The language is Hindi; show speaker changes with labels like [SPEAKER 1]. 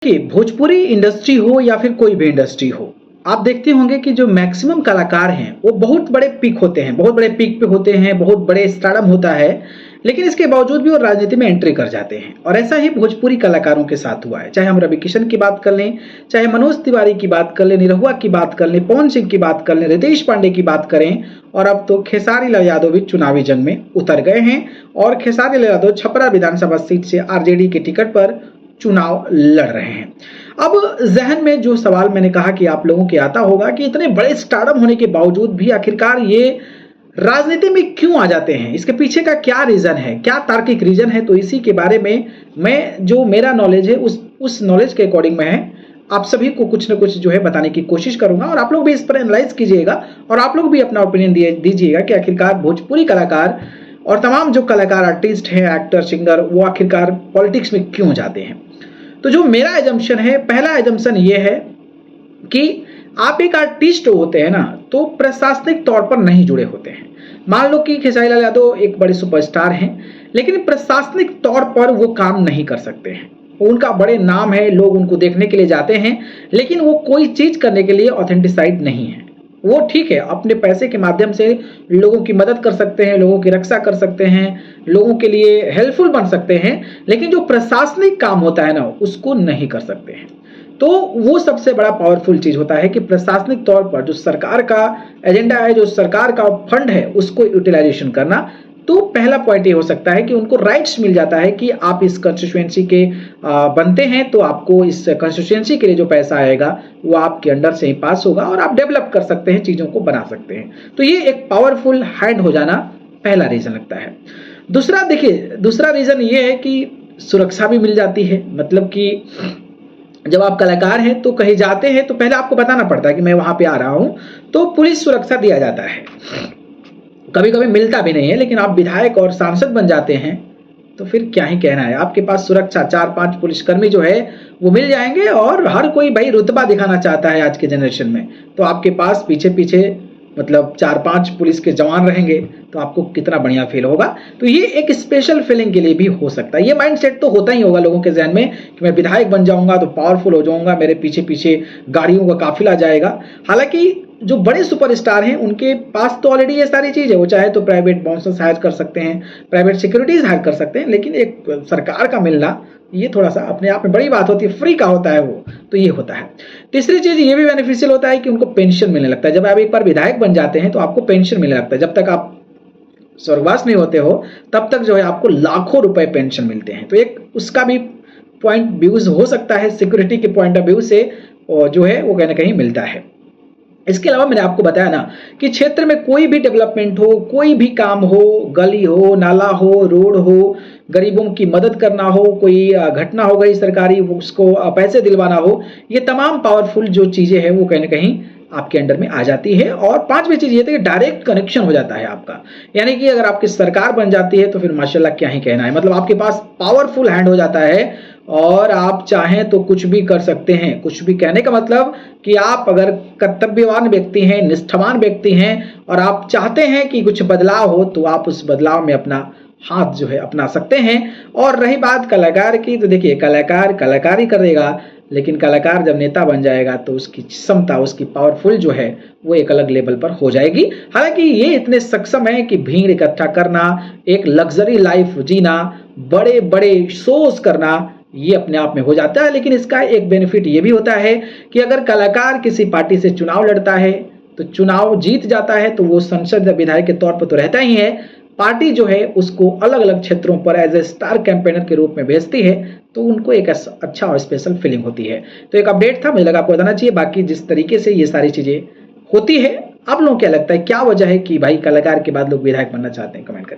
[SPEAKER 1] कि भोजपुरी इंडस्ट्री हो या फिर कोई भी इंडस्ट्री हो, आप देखते होंगे कि जो मैक्सिमम कलाकार हैं वो बहुत बड़े पीक होते हैं, बहुत बड़े पीक पे होते हैं, बहुत बड़े स्टारडम होता है। लेकिन इसके बावजूद भी वो राजनीति में एंट्री कर जाते हैं और ऐसा ही भोजपुरी कलाकारों के साथ हुआ है। चाहे हम रवि किशन की बात कर लें, चाहे मनोज तिवारी की बात कर लें, निरहुआ की बात कर लें, पवन सिंह की बात कर लें, रितेश पांडे की बात करें, और अब तो खेसारी लाल यादव भी चुनावी जंग में उतर गए हैं और खेसारी लाल यादव छपरा विधानसभा सीट से आरजेडी के टिकट पर चुनाव लड़ रहे हैं। अब जहन में जो सवाल मैंने कहा कि आप लोगों के आता होगा कि इतने बड़े स्टारडम होने के बावजूद भी आखिरकार ये राजनीति में क्यों आ जाते हैं, इसके पीछे का क्या रीजन है, क्या तार्किक रीजन है। तो इसी के बारे में मैं जो मेरा नॉलेज है उस नॉलेज के अकॉर्डिंग मैं आप सभी को कुछ न कुछ जो है बताने की कोशिश करूंगा और आप लोग भी इस पर एनालाइज कीजिएगा और आप लोग भी अपना ओपिनियन दीजिएगा कि आखिरकार भोजपुरी कलाकार और तमाम जो कलाकार, आर्टिस्ट हैं, एक्टर, सिंगर, वो आखिरकार पॉलिटिक्स में क्यों जाते हैं। तो जो मेरा एजम्पशन है, पहला एजम्पशन ये है कि आप एक आर्टिस्ट होते हैं ना, तो प्रशासनिक तौर पर नहीं जुड़े होते हैं। मान लो कि खेसारी लाल यादव एक बड़े सुपरस्टार हैं, लेकिन प्रशासनिक तौर पर वो काम नहीं कर सकते हैं। उनका बड़े नाम है, लोग उनको देखने के लिए जाते हैं, लेकिन वो कोई चीज करने के लिए ऑथेंटिसाइड नहीं है। वो ठीक है, अपने पैसे के माध्यम से लोगों की मदद कर सकते हैं, लोगों की रक्षा कर सकते हैं, लोगों के लिए हेल्पफुल बन सकते हैं, लेकिन जो प्रशासनिक काम होता है ना, उसको नहीं कर सकते हैं। तो वो सबसे बड़ा पावरफुल चीज होता है कि प्रशासनिक तौर पर जो सरकार का एजेंडा है, जो सरकार का फंड है, उसको यूटिलाइजेशन करना। तो पहला पॉइंट ये हो सकता है कि उनको राइट्स मिल जाता है कि आप इस कंस्टिट्यूएंसी के बनते हैं, तो आपको इस कंस्टिट्यूएंसी के लिए जो पैसा आएगा वो आपके अंडर से ही पास होगा और आप डेवलप कर सकते हैं, चीजों को बना सकते हैं। तो ये एक पावरफुल हैंड हो जाना पहला रीजन लगता है। दूसरा देखिए, दूसरा रीजन ये है कि सुरक्षा भी मिल जाती है। मतलब कि जब आप कलाकार हैं तो कहीं जाते हैं तो पहले आपको बताना पड़ता है कि मैं वहां पे आ रहा हूं, तो पुलिस सुरक्षा दिया जाता है। कभी कभी मिलता भी नहीं है, लेकिन आप विधायक और सांसद बन जाते हैं तो फिर क्या ही कहना है, आपके पास सुरक्षा 4-5 पुलिसकर्मी जो है वो मिल जाएंगे। और हर कोई भाई रुतबा दिखाना चाहता है आज के जनरेशन में, तो आपके पास पीछे पीछे मतलब 4-5 पुलिस के जवान रहेंगे, तो आपको कितना बढ़िया फील होगा। तो ये एक स्पेशल फीलिंग के लिए भी हो सकता है। ये माइंडसेट तो होता ही होगा लोगों के जहन में कि मैं विधायक बन जाऊंगा तो पावरफुल हो जाऊंगा, मेरे पीछे पीछे गाड़ियों का काफिला जाएगा। हालांकि जो बड़े सुपरस्टार हैं उनके पास तो ऑलरेडी ये सारी चीज है, वो चाहे तो प्राइवेट बाउंसर्स हायर कर सकते हैं, प्राइवेट सिक्योरिटीज हायर कर सकते हैं, लेकिन एक सरकार का मिलना ये थोड़ा सा अपने आप में बड़ी बात होती है, फ्री का होता है वो, तो ये होता है। तीसरी चीज ये भी बेनिफिशियल होता है कि उनको पेंशन मिलने लगता है। जब आप एक बार विधायक बन जाते हैं तो आपको पेंशन मिलने लगता है। जब तक आप स्वर्गवास नहीं होते हो तब तक जो है आपको लाखों रुपए पेंशन मिलते हैं। तो एक उसका भी पॉइंट व्यूज हो सकता है, सिक्योरिटी के पॉइंट ऑफ व्यू से जो है वो कहीं ना कहीं मिलता है। इसके अलावा मैंने आपको बताया ना कि क्षेत्र में कोई भी डेवलपमेंट हो, कोई भी काम हो, गली हो, नाला हो, रोड हो, गरीबों की मदद करना हो, कोई घटना हो गई सरकारी, उसको पैसे दिलवाना हो, ये तमाम पावरफुल जो चीजें हैं वो कहीं ना कहीं आपके अंडर में आ जाती है। और पांचवी चीज ये थी कि डायरेक्ट कनेक्शन हो जाता है आपका, यानी कि अगर आपकी सरकार बन जाती है तो फिर माशाल्लाह क्या ही कहना है। मतलब आपके पास पावरफुल हैंड हो जाता है और आप चाहें तो कुछ भी कर सकते हैं। कुछ भी कहने का मतलब कि आप अगर कर्तव्यवान व्यक्ति हैं, निष्ठावान व्यक्ति हैं और आप चाहते हैं कि कुछ बदलाव हो, तो आप उस बदलाव में अपना हाथ जो है अपना सकते हैं। और रही बात कलाकार की, तो देखिए कलाकार कलाकारी करेगा, लेकिन कलाकार जब नेता बन जाएगा तो उसकी क्षमता, उसकी पावरफुल जो है वो एक अलग लेवल पर हो जाएगी। हालांकि ये इतने सक्षम है कि भीड़ इकट्ठा करना, एक लग्जरी लाइफ जीना, बड़े बड़े शोज करना, ये अपने आप में हो जाता है। लेकिन इसका एक बेनिफिट ये भी होता है कि अगर कलाकार किसी पार्टी से चुनाव लड़ता है तो चुनाव जीत जाता है, तो वो संसद या विधायक के तौर पर तो रहता ही है, पार्टी जो है उसको अलग अलग क्षेत्रों पर एज ए स्टार कैंपेनर के रूप में भेजती है, तो उनको एक अच्छा और स्पेशल फीलिंग होती है। तो एक अपडेट था, मुझे लगा आपको बताना चाहिए। बाकी जिस तरीके से ये सारी चीजें होती है, आप लोगों को क्या लगता है, क्या वजह है कि भाई कलाकार के बाद लोग विधायक बनना चाहते हैं, कमेंट करें।